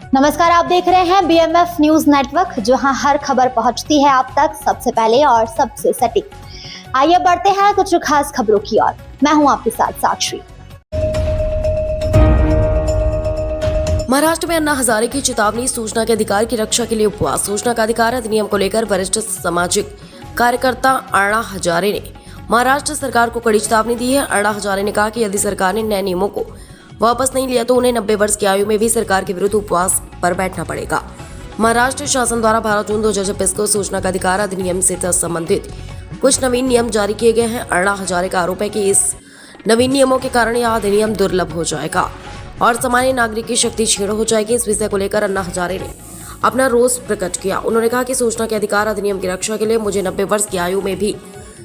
नमस्कार, आप देख रहे हैं BMF न्यूज नेटवर्क, जहां हर खबर पहुंचती है आप तक सबसे पहले और सबसे सटीक। आइए बढ़ते हैं कुछ खास खबरों की ओर। मैं हूं आपके साथ साक्षी। महाराष्ट्र में अन्ना हजारे की चेतावनी, सूचना के अधिकार की रक्षा के लिए उपवास। सूचना का अधिकार अधिनियम को लेकर वरिष्ठ सामाजिक कार्यकर्ता अन्ना हजारे ने महाराष्ट्र सरकार को कड़ी चेतावनी दी है। अन्ना हजारे ने कहा कि यदि सरकार ने नए नियमों को वापस नहीं लिया तो उन्हें 90 वर्ष की आयु में भी सरकार के विरुद्ध उपवास पर बैठना पड़ेगा। महाराष्ट्र शासन द्वारा 12 जून 2026 को सूचना का अधिकार अधिनियम से संबंधित कुछ नवीन नियम जारी किए गए हैं। अन्ना हजारे का आरोप है कि इस नवीन नियमों के कारण यह अधिनियम दुर्लभ हो जाएगा और सामान्य नागरिक की शक्ति छीड़ हो जाएगी। इस विषय को लेकर अन्ना हजारे ने अपना रोष प्रकट किया। उन्होंने कहा कि सूचना के अधिकार अधिनियम की रक्षा के लिए मुझे 90 वर्ष की आयु में भी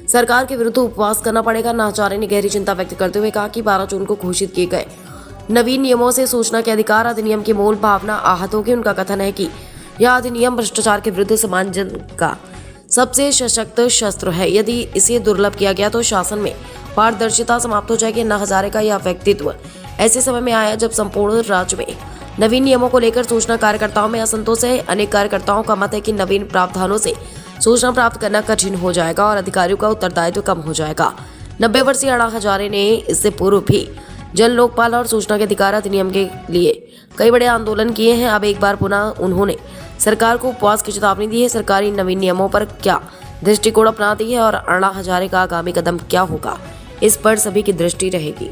सरकार के विरुद्ध उपवास करना पड़ेगा। अन्ना हजारे ने गहरी चिंता व्यक्त करते हुए कहा कि 12 जून को घोषित किए गए नवीन नियमों से सूचना के अधिकार अधिनियम की मूल भावना आहत होगी। उनका कथन है कि यह अधिनियम भ्रष्टाचार के विरुद्ध समाज जन का सबसे सशक्त शस्त्र है। यदि इसे दुर्लभ किया गया तो शासन में पारदर्शिता समाप्त हो जाएगी। अन्ना हजारे का यह व्यक्तित्व ऐसे समय में आया जब संपूर्ण राज्य में नवीन नियमों को लेकर सूचना कार्यकर्ताओं में असंतोष है। अनेक कार्यकर्ताओं का मत है कि नवीन प्रावधानों से सूचना प्राप्त करना कठिन हो जाएगा और अधिकारियों का उत्तरदायित्व कम हो जाएगा। 90 वर्षीय अन्ना हजारे ने इससे पूर्व भी जन लोकपाल और सूचना के अधिकार अधिनियम के लिए कई बड़े आंदोलन किए हैं। अब एक बार पुनः उन्होंने सरकार को उपवास की चेतावनी दी है। सरकारी नवीन नियमों पर क्या दृष्टिकोण अपनाती है और अन्ना हजारे का आगामी कदम क्या होगा, इस पर सभी की दृष्टि रहेगी।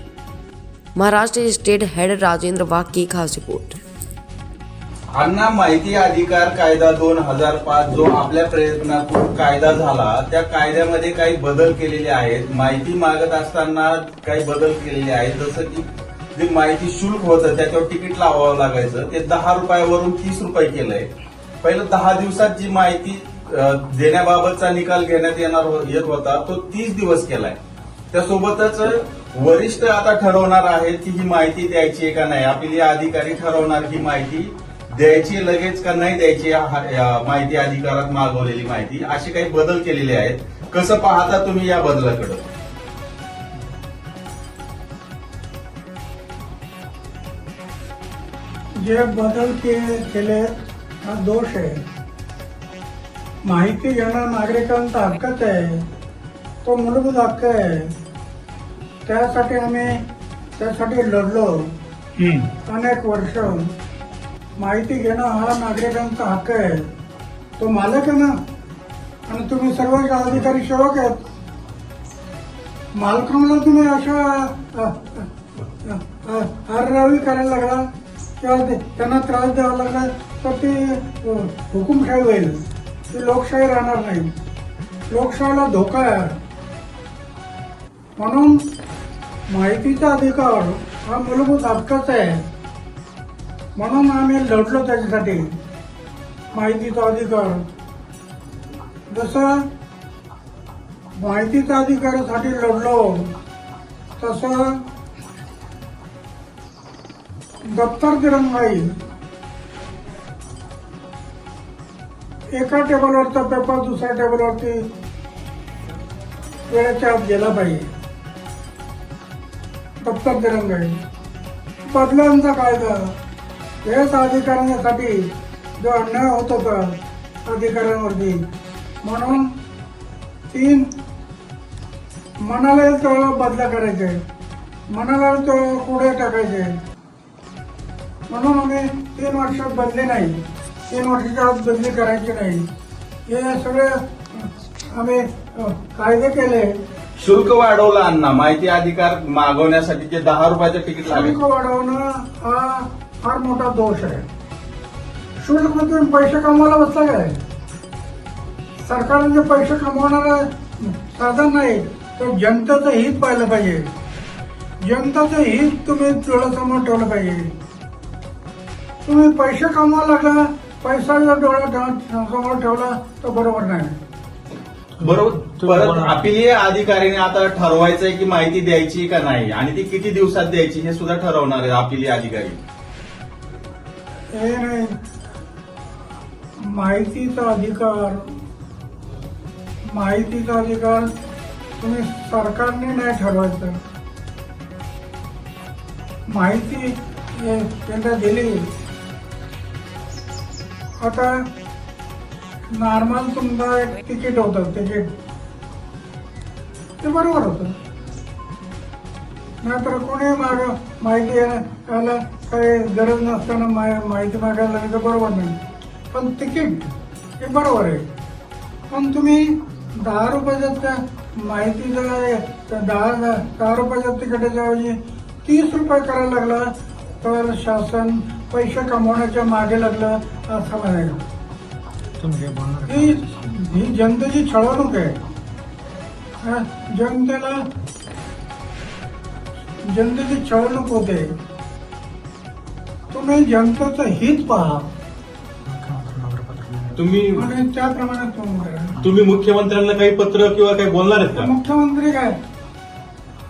महाराष्ट्र स्टेट हेड राजेंद्र वाघ की खास रिपोर्ट। अण्णा, माहिती अधिकार कायदा 2005 जो आपल्या प्रयत्नातून कायदा झाला, त्या कायद्यामध्ये काही बदल केलेले आहेत। माहिती मागत असताना काही बदल केलेले आहेत, जसं की जे माहिती शुल्क होतं त्याच्यावर तिकीट लावावं लागायचं, ते 10 रुपयावरून 30 रुपये केलंय। पहिलं 10 दिवसात जी माहिती देण्याबाबतचा निकाल घेण्यात येत होता तो 30 दिवस केलाय। त्यासोबतच वरिष्ठ आता ठरवणार आहेत की ही माहिती द्यायची आहे का नाही। आपली अधिकारी ठरवणार ही माहिती द्यायची लगेच का नाही द्यायची, माहिती अधिकारात मागवलेली माहिती, असे काही बदल केलेले आहेत। कसं पाहता तुम्ही या बदलाकडे? जे बदल केले हा दोष आहे। माहिती घेणं नागरिकांचा हक्कच आहे, तो मूलभूत हक्क आहे। त्यासाठी आम्ही लढलो अनेक वर्ष। माहिती घेणं हा नागरिकांचा हक्क आहे, तो मालक आहे ना, आणि तुम्ही सर्व अधिकारी सेवक आहेत। मालकांना तुम्ही अशा आररावी करायला लागला किंवा त्यांना त्रास द्यावा लागला तर ती हुकुमशाही होईल, ती लोकशाही राहणार नाही। लोकशाहीला धोका आहे। म्हणून माहितीचा अधिकार हा मूलभूत हक्कच आहे, म्हणून आम्ही लढलो त्याच्यासाठी। माहितीचा अधिकार, जसं माहितीच्या अधिकारासाठी लढलो तसं दप्तर दिरंगाई, एका टेबलवरचा पेपर दुसऱ्या टेबलवरती वेळेच्या आत गेला पाहिजे। दप्तर दिरंगाई, बदलांचा कायदा, हेच अधिकाऱ्यांसाठी जो अन्याय होत होता अधिकाऱ्यांवरती, म्हणून 3 मनाला येईल तेवढा बदला करायचे, मनाला येईल तेवढा पुढे टाकायचे। म्हणून आम्ही 3 वर्षात बदली नाही, 3 वर्षाच्या आत बदली करायची नाही, हे सगळे आम्ही कायदे केले। शुल्क वाढवलं अण्णा, माहिती अधिकार मागवण्यासाठी जे 10 रुपयाचं तिकीट लागेल, शुल्क वाढवणं हा फार मोठा दोष आहे। शुल्क मध्ये तुम्ही पैसे कमवायला बसता काय? सरकारने जे पैसे कमवणारं साधन नाही, तर जनतेचं हित पाहिलं पाहिजे। जनतेचं हित तुम्ही डोळ्यासमोर ठेवलं पाहिजे। तुम्ही पैसे कमवायला लागला, पैसा जर डोळ्यासमोर ठेवला तर बरोबर नाही। बरोबर। परत अपीलीय अधिकाऱ्याने आता ठरवायचंय की माहिती द्यायची का नाही, आणि ती किती दिवसात द्यायची हे सुद्धा ठरवणार आहे अपीलीय अधिकारी। हे नाही, माहितीचा अधिकार तुम्ही सरकारने नाही ठरवायचं। माहिती त्यांना दिली आता नॉर्मल तुमचं एक तिकीट होतं, तिकीट ते बरोबर होतं. नाहीतर कोणी माहिती यायला काही गरज नसताना माहिती मागायला लागली तर बरोबर नाही. पण तिकीट हे बरोबर आहे. पण तुम्ही 10 रुपयाच्या माहितीचं 10 रुपयाच्या तिकिटाच्या ऐवजी 30 रुपये करायला लागला तर शासन पैसे कमवण्याच्या मागे लागलं असं म्हणायला. ही जनतेची छळवणूक आहे. जनतेची छळवणूक होते. तुम्ही जनतेचं हित पहा तुम्ही आणि त्याप्रमाणे तुम्ही मुख्यमंत्र्यांना काही पत्र किंवा काही बोलणार आहेत का? मुख्यमंत्री काय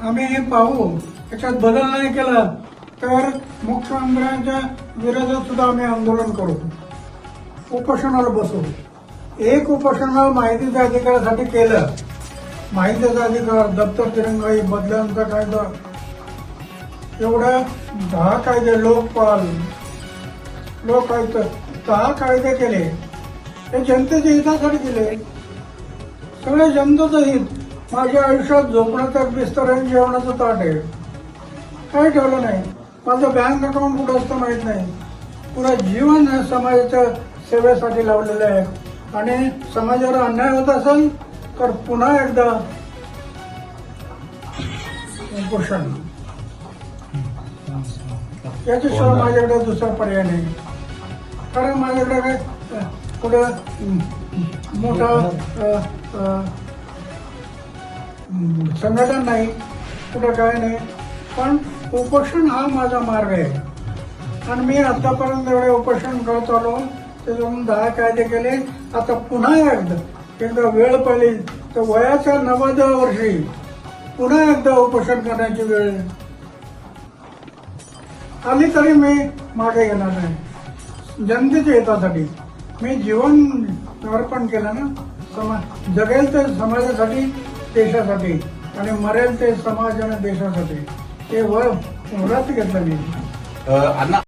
आम्ही हे पाहू, त्याच्यात बदल नाही केला तर मुख्यमंत्र्यांच्या विरोधात सुद्धा आम्ही आंदोलन करू, उपोषणाला बसू. एक उपोषण माहितीच्या अधिकारासाठी केलं. माहितीचा अधिकार, दप्तर दिरंगाई, बदल्यांचा कायदा, एवढ्या 10 कायदे, लोकपाल, लोकायुक्त 10 कायदे केले. हे जनतेच्या हितासाठी केले. सगळे जनतेचं हित. माझ्या आयुष्यात झोपण्याचा बिस्तर आणि जेवणाचं ताट आहे, काही ठेवलं नाही. माझं बँक अकाउंट कुठं असतं माहीत नाही. पुरा जीवन हे समाजाच्या सेवेसाठी लावलेलं आहे. आणि समाजावर अन्याय होत असेल तर पुन्हा एकदा उपोषण. याच्याशिवाय माझ्याकडे दुसरा पर्याय नाही. कारण माझ्याकडे काय कुठं मोठा संघटन नाही, कुठं काय नाही. पण उपोषण हा माझा मार्ग आहे. आणि मी आतापर्यंत एवढे उपोषण करत आलो. त्याच्यातून 10 कायदे केले. आता पुन्हा एकदा वेळ पडली तर वयाच्या 90व्या वर्षी पुन्हा एकदा उपोषण करण्याची वेळ आली तरी मी मागे घेणार नाही. जनतेच्या हितासाठी मी जीवन अर्पण केलं ना. जगेल ते समाजासाठी, देशासाठी, आणि मरेल ते समाज आणि देशासाठी. ते व्रत घेतलं मी. अण्णा